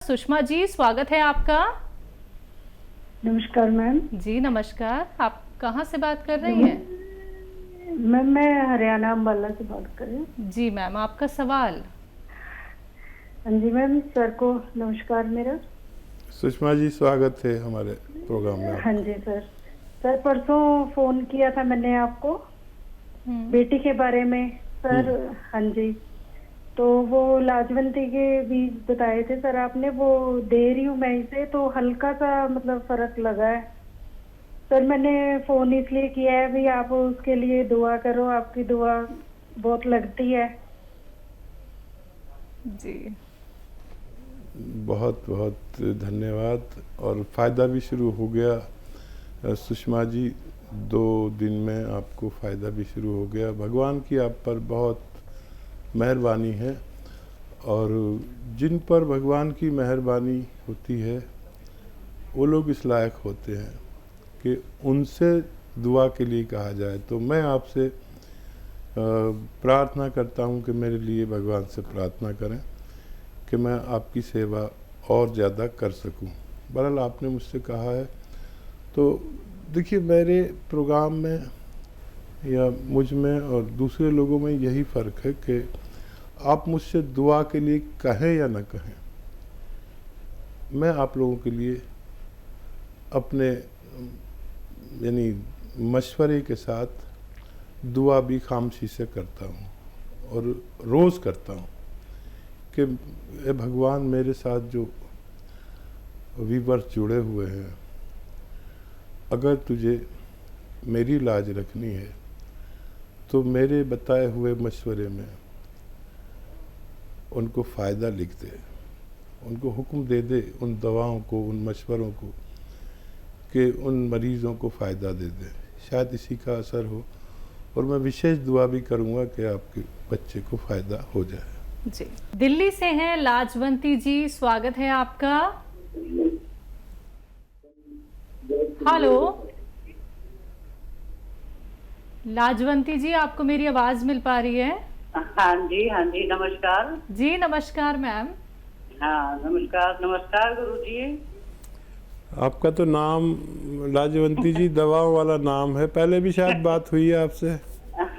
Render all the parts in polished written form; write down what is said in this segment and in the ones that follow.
सुषमा जी, स्वागत है आपका। नमस्कार मैम। जी नमस्कार, आप कहाँ से बात कर रही हैं? मैम मैं हरियाणा अम्बाला से बात कर रही हूँ। जी मैम, आपका सवाल। हाँ जी मैम, सर को नमस्कार मेरा। सुषमा जी, स्वागत है हमारे प्रोग्राम में हाँ आपका। जी सर। सर परसों फोन किया था मैंने आपको बेटी के बारे में सर। हाँ जी, तो वो लाजवंती के बीज बताए थे सर आपने, वो दे रही हूँ मैं इसे, तो हल्का सा मतलब फर्क लगा है सर। मैंने फोन इसलिए किया है भी, आप उसके लिए दुआ करो, आपकी दुआ बहुत लगती है। जी बहुत बहुत धन्यवाद। और फ़ायदा भी शुरू हो गया सुषमा जी, 2 दिन में आपको फ़ायदा भी शुरू हो गया। भगवान की आप पर बहुत मेहरबानी है, और जिन पर भगवान की मेहरबानी होती है वो लोग इस लायक होते हैं कि उनसे दुआ के लिए कहा जाए। तो मैं आपसे प्रार्थना करता हूँ कि मेरे लिए भगवान से प्रार्थना करें कि मैं आपकी सेवा और ज़्यादा कर सकूं। बहरहाल आपने मुझसे कहा है, तो देखिए मेरे प्रोग्राम में या मुझ में और दूसरे लोगों में यही फ़र्क है कि आप मुझसे दुआ के लिए कहें या न कहें, मैं आप लोगों के लिए अपने यानी मशवरे के साथ दुआ भी खामोशी से करता हूँ, और रोज़ करता हूँ कि ए भगवान, मेरे साथ जो व्यूअर्स जुड़े हुए हैं, अगर तुझे मेरी लाज रखनी है तो मेरे बताए हुए मशवरे में उनको फ़ायदा लिख दे, उनको हुक्म दे दे उन दवाओं को, उन मशवरों को, कि उन मरीज़ों को फ़ायदा दे दे। शायद इसी का असर हो, और मैं विशेष दुआ भी करूँगा कि आपके बच्चे को फ़ायदा हो जाए। जी, दिल्ली से हैं लाजवंती जी, स्वागत है आपका। हेलो लाजवंती जी, आपको मेरी आवाज मिल पा रही है? हाँ जी नमस्कार। जी नमस्कार मैम। हाँ नमस्कार नमस्कार गुरु जी। आपका तो नाम लाजवंती जी दवाओं वाला नाम है, पहले भी शायद बात हुई है आपसे।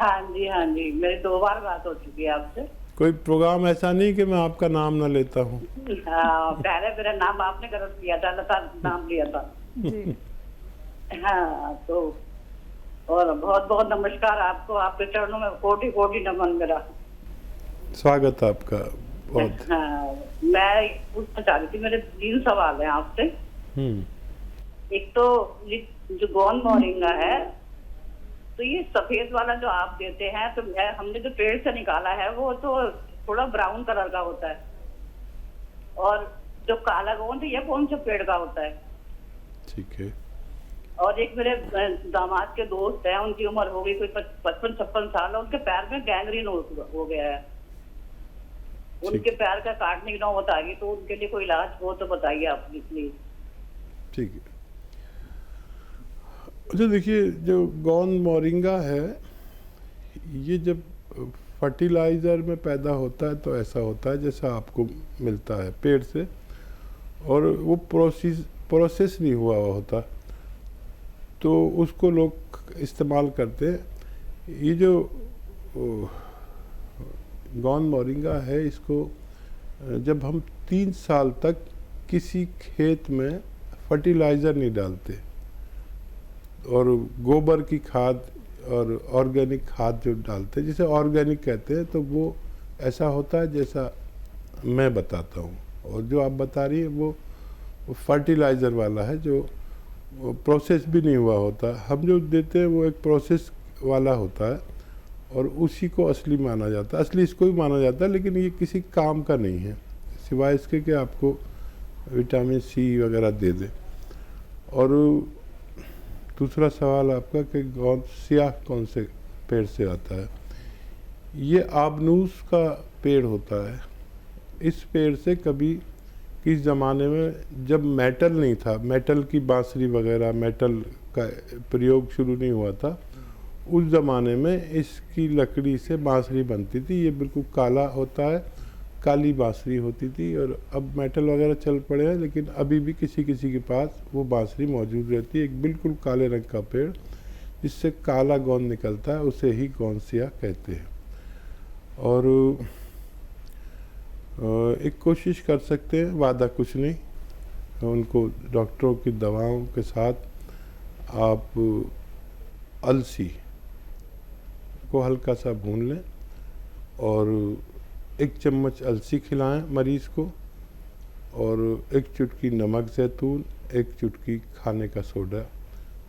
हाँ जी, मेरी 2 बार बात हो चुकी है आपसे। कोई प्रोग्राम ऐसा नहीं कि मैं आपका नाम ना लेता हूँ। हाँ, पहले मेरा नाम आपने गलत किया था, लता नाम लिया था जी हाँ, तो और बहुत बहुत नमस्कार आपको, आपके चरणों में कोटि कोटि नमन मेरा। स्वागत आपका बहुत। हाँ, मैं पूछना चाह रही थी, मेरे 3 सवाल हैं आपसे। एक तो ये जो गोंद मोरिंगा है, तो ये सफेद वाला जो आप देते हैं, तो हमने जो पेड़ से निकाला है वो तो थोड़ा ब्राउन कलर का होता है, और जो काला गोंद ये कौन से पेड़ का होता है? ठीक है। और एक मेरे दामाद के दोस्त हैं, उनकी उम्र हो गई कोई 55-56 साल, उनके पैर में गैंग्रीन हो गया है, उनके पैर का काटने की नौबत आ गई, तो उनके लिए कोई इलाज हो तो बताइए आप प्लीज। ठीक है। अच्छा देखिए, जो गोंद मोरिंगा है, ये जब फर्टिलाइज़र में पैदा होता है तो ऐसा होता है जैसा आपको मिलता है पेड़ से, और वो प्रोसेस नहीं हुआ होता, तो उसको लोग इस्तेमाल करते हैं। ये जो गोंद मोरिंगा है, इसको जब हम 3 साल तक किसी खेत में फर्टिलाइज़र नहीं डालते, और गोबर की खाद और ऑर्गेनिक खाद जो डालते हैं, जिसे ऑर्गेनिक कहते हैं, तो वो ऐसा होता है जैसा मैं बताता हूँ। और जो आप बता रही है वो फर्टिलाइज़र वाला है, जो प्रोसेस भी नहीं हुआ होता। हम जो देते हैं वो एक प्रोसेस वाला होता है, और उसी को असली माना जाता है, असली इसको भी माना जाता है, लेकिन ये किसी काम का नहीं है सिवाय इसके कि आपको विटामिन सी वगैरह दे दे। और दूसरा सवाल आपका कि गोंद स्याह कौन से पेड़ से आता है, ये आबनूस का पेड़ होता है। इस पेड़ से कभी किस ज़माने में जब मेटल नहीं था, मेटल की बांसुरी वगैरह, मेटल का प्रयोग शुरू नहीं हुआ था, उस ज़माने में इसकी लकड़ी से बांसुरी बनती थी। ये बिल्कुल काला होता है, काली बांसुरी होती थी, और अब मेटल वगैरह चल पड़े हैं, लेकिन अभी भी किसी किसी के पास वो बांसुरी मौजूद रहती है। एक बिल्कुल काले रंग का पेड़ जिससे काला गोंद निकलता है, उसे ही गोंसिया कहते हैं। और एक कोशिश कर सकते हैं, वादा कुछ नहीं, उनको डॉक्टरों की दवाओं के साथ आप अलसी को हल्का सा भून लें और 1 चम्मच अलसी खिलाएं मरीज़ को, और 1 चुटकी नमक ज़ैतून, 1 चुटकी खाने का सोडा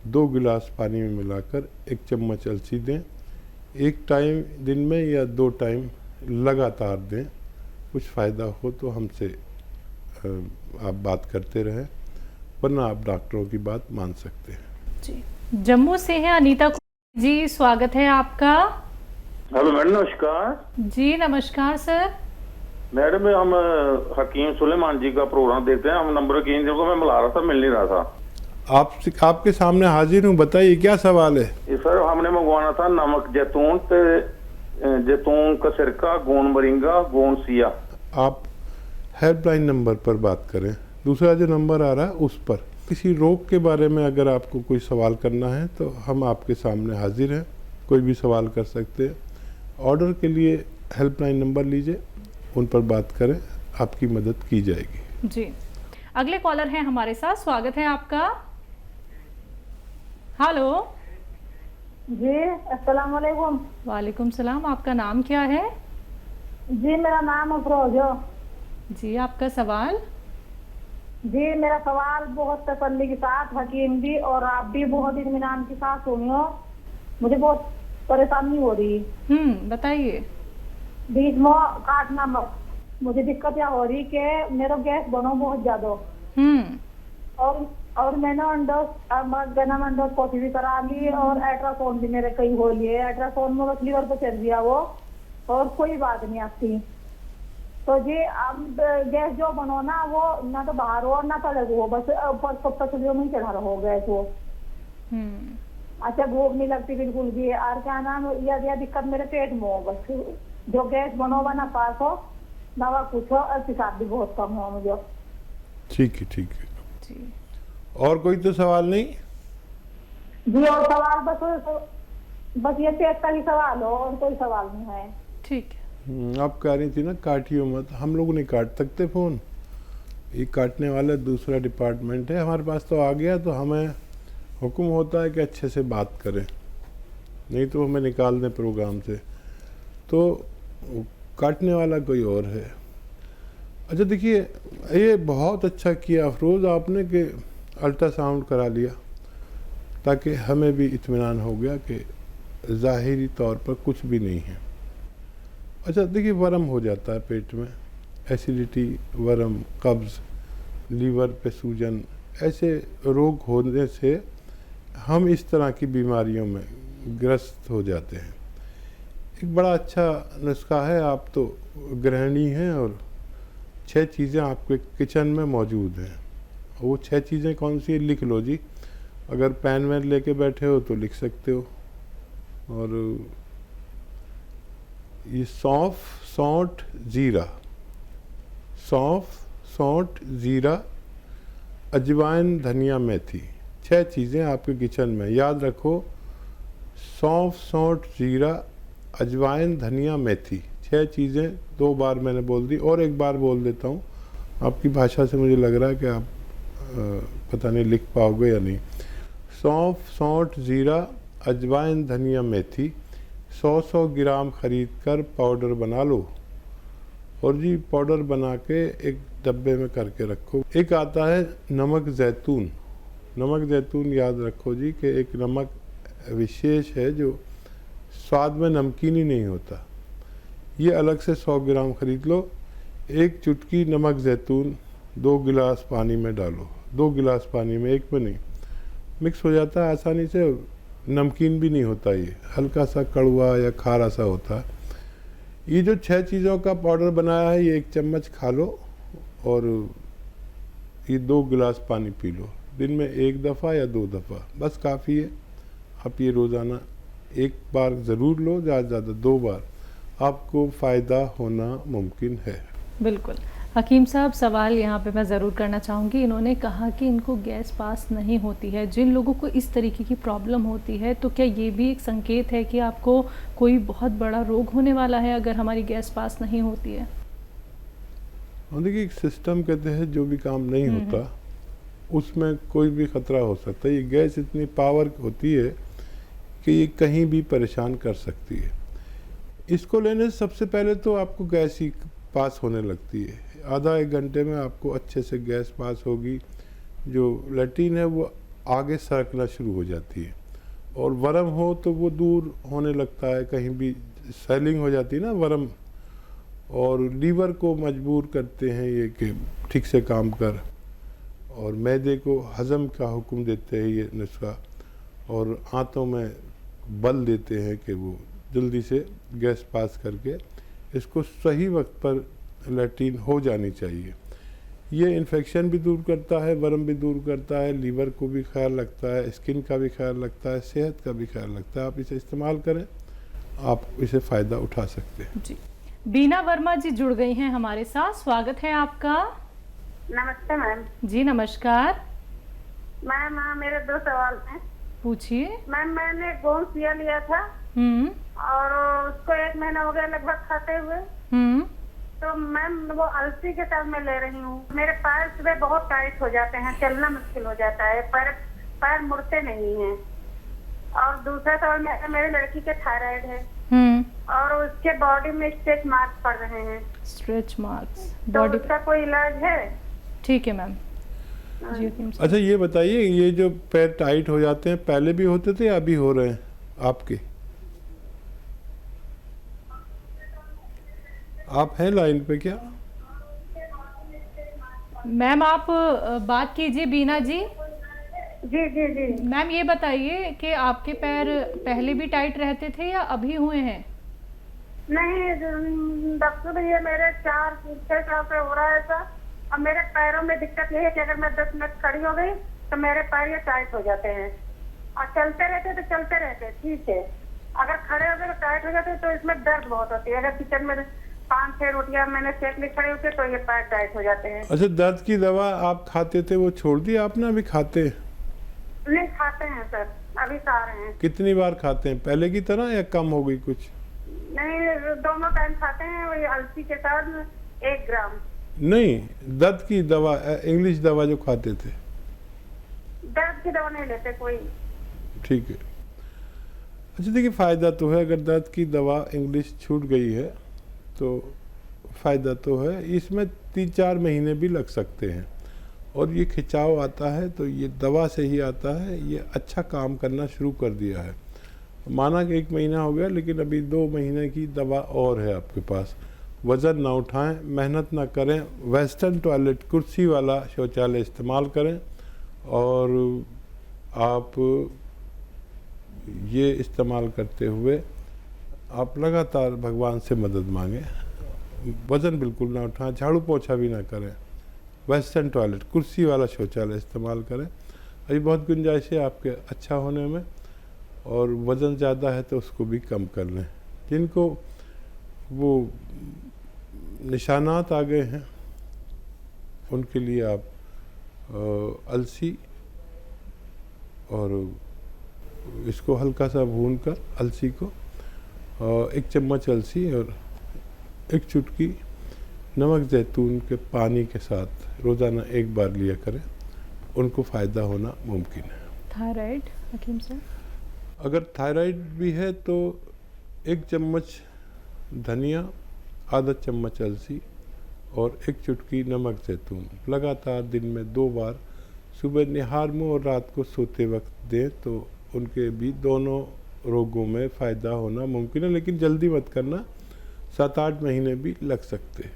2 गिलास पानी में मिलाकर 1 चम्मच अलसी दें। 1 टाइम दिन में या 2 टाइम लगातार दें। कुछ फ़ायदा हो तो हमसे आप बात करते रहें, वरना आप डॉक्टरों की बात मान सकते हैं। जी, जम्मू से हैं अनीता जी, स्वागत है आपका। हेलो मैडम, नमस्कार। जी नमस्कार सर। मैडम हम हकीम सुलेमान जी का प्रोग्राम देखते हैं, हम नंबर की को मैं मिला रहा था, मिल नहीं रहा था। आपके सामने हाजिर हूँ, बताइए क्या सवाल है। ये सर हमने मंगवाना था नमक जैतून जैतून का सिरका, गोंद मोरिंगा, गोंद सिया। आप हेल्पलाइन नंबर पर बात करें, दूसरा जो नंबर आ रहा है उस पर। किसी रोग के बारे में अगर आपको कोई सवाल करना है तो हम आपके सामने हाजिर हैं, कोई भी सवाल कर सकते हैं। ऑर्डर के लिए हेल्पलाइन नंबर लीजिए, उन पर बात करें, आपकी मदद की जाएगी। जी, अगले कॉलर हैं हमारे साथ, स्वागत है आपका। हेलो जी, अस्सलाम वालेकुम। वालेकुम सलाम, आपका नाम क्या है? जी, मेरा नाम अफरोज है। जी, आपका सवाल? जी, मेरा सवाल बहुत तसल्ली के साथ हकीम जी और आप भी बहुत इत्मीनान के साथ सुनियो। मुझे बहुत परेशानी हो रही है। बताइए। बीच में काटना मत। मुझे दिक्कत क्या हो रही कि मेरा गैस बनो बहुत ज्यादा। और मैंने एंडोस्कोपी भी करा ली और अल्ट्रासाउंड भी मेरे कई हो लिए। अल्ट्रासाउंड में बस लीवर पे चल दिया वो, और कोई बात नहीं आती। तो जी अब गैस जो बनो ना, वो ना तो बाहर हो ना तो अलग हो, बस पसलियों में चढ़ा रहो गैस वो। अच्छा, भूख नहीं लगती बिल्कुल भी। और क्या नाम, यह दिक्कत मेरे पेट में हो, बस जो गैस बनो ना पास हो ना, वह कुछ हो, और पेशाब भी बहुत कम हो मुझे। ठीक है, ठीक है जी। और कोई तो सवाल नहीं जी? और सवाल बस ये पेट का ही सवाल हो, और कोई सवाल नहीं है। ठीक है। आप कह रही थी ना काटियो मत, हम लोग नहीं काट सकते फ़ोन, ये काटने वाला दूसरा डिपार्टमेंट है। हमारे पास तो आ गया तो हमें हुक्म होता है कि अच्छे से बात करें, नहीं तो हमें निकाल दें प्रोग्राम से। तो काटने वाला कोई और है। अच्छा देखिए, ये बहुत अच्छा किया अफरोज़ आपने कि अल्ट्रासाउंड करा लिया, ताकि हमें भी इत्मीनान हो गया कि ज़ाहिरी तौर पर कुछ भी नहीं है। अच्छा देखिए, वर्म हो जाता है पेट में, एसिडिटी, वर्म, कब्ज़, लीवर पे सूजन, ऐसे रोग होने से हम इस तरह की बीमारियों में ग्रस्त हो जाते हैं। एक बड़ा अच्छा नुस्खा है, आप तो गृहिणी हैं और 6 चीज़ें आपके किचन में मौजूद हैं। वो 6 चीज़ें कौन सी है लिख लो जी, अगर पेन वैन लेके बैठे हो तो लिख सकते हो। और ये सौंफ, सौंठ, ज़ीरा, सौंफ, सौंठ, ज़ीरा, अजवाइन, धनिया, मेथी, 6 चीज़ें आपके किचन में। याद रखो, सौंफ, सौंठ, ज़ीरा, अजवाइन, धनिया, मेथी, 6 चीज़ें 2 बार मैंने बोल दी, और एक बार बोल देता हूँ। आपकी भाषा से मुझे लग रहा है कि आप पता नहीं लिख पाओगे या नहीं। सौंफ, सौंठ, ज़ीरा, अजवाइन, धनिया, मेथी 100 ग्राम ख़रीद कर पाउडर बना लो, और जी पाउडर बना के एक डब्बे में करके रखो। एक आता है नमक ज़ैतून। नमक ज़ैतून याद रखो जी कि एक नमक विशेष है जो स्वाद में नमकीन ही नहीं होता। ये अलग से 100 ग्राम ख़रीद लो। 1 चुटकी नमक ज़ैतून 2 गिलास पानी में डालो। 2 गिलास पानी में, 1 में नहीं, मिक्स हो जाता है आसानी से, नमकीन भी नहीं होता, ये हल्का सा कड़वा या खारा सा होता है। ये जो 6 चीज़ों का पाउडर बनाया है, ये 1 चम्मच खा लो, और ये 2 गिलास पानी पी लो। दिन में 1 दफ़ा या 2 दफ़ा बस काफ़ी है। आप ये रोज़ाना 1 बार ज़रूर लो, ज़्यादा से ज़्यादा 2 बार, आपको फ़ायदा होना मुमकिन है। बिल्कुल। हकीम साहब, सवाल यहाँ पे मैं ज़रूर करना चाहूँगी। इन्होंने कहा कि इनको गैस पास नहीं होती है। जिन लोगों को इस तरीके की प्रॉब्लम होती है, तो क्या ये भी एक संकेत है कि आपको कोई बहुत बड़ा रोग होने वाला है अगर हमारी गैस पास नहीं होती है? और देखिए, एक सिस्टम के तहत जो भी काम नहीं होता उसमें कोई भी खतरा हो सकता है। ये गैस इतनी पावर होती है कि ये कहीं भी परेशान कर सकती है। इसको लेने से सबसे पहले तो आपको गैस ही पास होने लगती है। आधा एक घंटे में आपको अच्छे से गैस पास होगी। जो लैट्रिन है वो आगे सरकना शुरू हो जाती है, और वर्म हो तो वो दूर होने लगता है, कहीं भी स्वेलिंग हो जाती है ना वर्म, और लीवर को मजबूर करते हैं ये कि ठीक से काम कर, और मैदे को हज़म का हुक्म देते हैं ये नुस्खा, और आंतों में बल देते हैं कि वो जल्दी से गैस पास करके इसको सही वक्त पर लैट्रिन हो जानी चाहिए। ये इन्फेक्शन भी दूर करता है, वर्म भी दूर करता है, लीवर को भी ख्याल रखता है, स्किन का भी ख्याल रखता है, सेहत का भी ख्याल रखता है। आप इसे इस्तेमाल करें, आप इसे फ़ायदा उठा सकते हैं। जी। बीना वर्मा जी जुड़ गई हैं हमारे साथ, स्वागत है आपका। नमस्ते मैम। जी नमस्कार, मैम मेरे 2 सवाल हैं। पूछिए। मैम मैंने गोंसिया लिया था और उसको 1 महीना हो गया लगभग खाते हुए। तो मैम वो अलसी के साथ मैं ले रही हूँ। मेरे पैर सुबह बहुत टाइट हो जाते हैं, चलना मुश्किल हो जाता है, पैर मुड़ते नहीं हैं। और दूसरा सवाल, मेरे लड़की के थायराइड है और उसके बॉडी में स्ट्रेच मार्क्स पड़ रहे हैं। स्ट्रेच मार्क्स तो बॉडी उसका कोई इलाज है? ठीक है मैम। जी हकीम साहब। अच्छा, ये बताइए, ये जो पैर टाइट हो जाते हैं पहले भी होते थे या अभी हो रहे हैं आपके? आप हैं लाइन पे क्या? मैम आप बात कीजिए बीना जी। जी जी जी। मैम ये बताइए कि आपके पैर पहले भी टाइट रहते थे या अभी हुए हैं? नहीं डॉक्टर भैया, मेरे 4-6 साल से हो रहा है ऐसा। और मेरे पैरों में दिक्कत ये है कि अगर मैं 10 मिनट खड़ी हो गई तो मेरे पैर ये टाइट हो जाते हैं, और चलते रहते तो चलते रहते ठीक है, अगर खड़े हो गए तो टाइट हो जाते। तो इसमें दर्द बहुत होती है। अगर किचन में 5-6 रोटियां मैंने सेक ली खड़े होते तो ये पैर टाइट हो जाते हैं। अच्छा, दर्द की दवा आप खाते थे वो छोड़ दी आपने, अभी खाते हैं? नहीं खाते हैं सर, अभी खा रहे हैं। कितनी बार खाते हैं, पहले की तरह या कम हो गई कुछ? नहीं, दोनों टाइम खाते हैं, वही अलसी के साथ 1 ग्राम। नहीं, दर्द की दवा, इंग्लिश दवा जो खाते थे। दर्द की दवा नहीं लेते कोई। ठीक है। अच्छा देखिए, फ़ायदा तो है, अगर दर्द की दवा इंग्लिश छूट गई है तो फ़ायदा तो है। इसमें 3-4 महीने भी लग सकते हैं, और ये खिंचाव आता है तो ये दवा से ही आता है। ये अच्छा काम करना शुरू कर दिया है। माना कि 1 महीना हो गया, लेकिन अभी 2 महीने की दवा और है आपके पास। वज़न ना उठाएं, मेहनत ना करें, वेस्टर्न टॉयलेट कुर्सी वाला शौचालय इस्तेमाल करें, और आप ये इस्तेमाल करते हुए आप लगातार भगवान से मदद मांगें। वज़न बिल्कुल ना उठाएं, झाड़ू पोछा भी ना करें, वेस्टर्न टॉयलेट कुर्सी वाला शौचालय इस्तेमाल करें। अभी बहुत गुंजाइश है आपके अच्छा होने में, और वज़न ज़्यादा है तो उसको भी कम कर लें। जिनको वो निशानात आ गए हैं उनके लिए आप अलसी और इसको हल्का सा भून कर, अलसी को 1 चम्मच अलसी और 1 चुटकी नमक जैतून के पानी के साथ रोज़ाना 1 बार लिया करें, उनको फ़ायदा होना मुमकिन है। थायराइड हकीम साहब? अगर थायराइड भी है तो 1 चम्मच धनिया, आधा चम्मच अलसी और 1 चुटकी नमक जैतून लगातार दिन में 2 बार सुबह निहार मुँह और रात को सोते वक्त दें, तो उनके भी दोनों रोगों में फ़ायदा होना मुमकिन है। लेकिन जल्दी मत करना, 7-8 महीने भी लग सकते हैं।